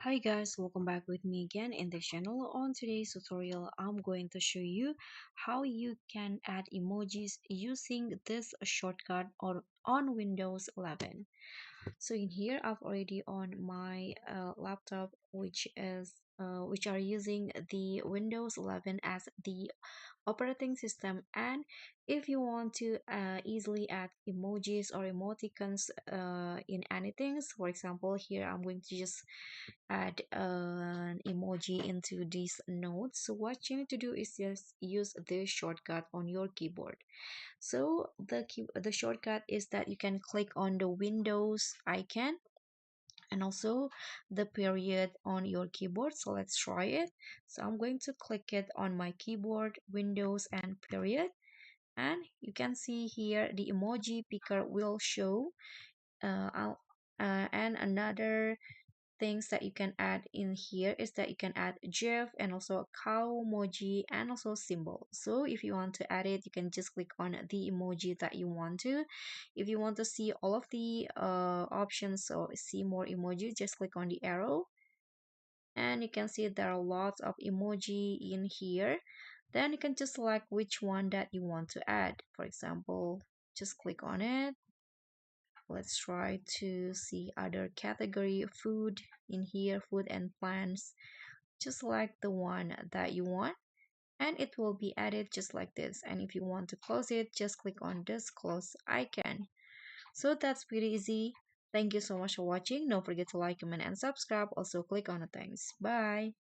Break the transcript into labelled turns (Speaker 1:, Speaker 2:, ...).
Speaker 1: Hi guys, welcome back with me again in the channel. On today's tutorial, I'm going to show you how you can add emojis using this shortcut on Windows 11. So in here, I've already on my laptop, which are using the Windows 11 as the operating system. And if you want to easily add emojis or emoticons in anything, for example, here I'm going to just add an emoji into these notes. So what you need to do is just use this shortcut on your keyboard. So the shortcut is that you can click on the Windows icon and also the period on your keyboard. So let's try it. So I'm going to click it on my keyboard, Windows and period, and you can see here the emoji picker will show. And another things that you can add in here is that you can add GIF and also a cow emoji and also symbol. So if you want to add it, you can just click on the emoji that you want to. If you want to see all of the options or see more emoji, just click on the arrow and you can see there are lots of emoji in here. Then you can just select which one that you want to add. For example, just click on it. Let's try to see other category food in here, food and plants. Just select the one that you want and it will be added just like this. And if you want to close it, just click on this close icon. So that's pretty easy. Thank you so much for watching. Don't forget to like, comment, and subscribe. Also click on the thanks. Bye.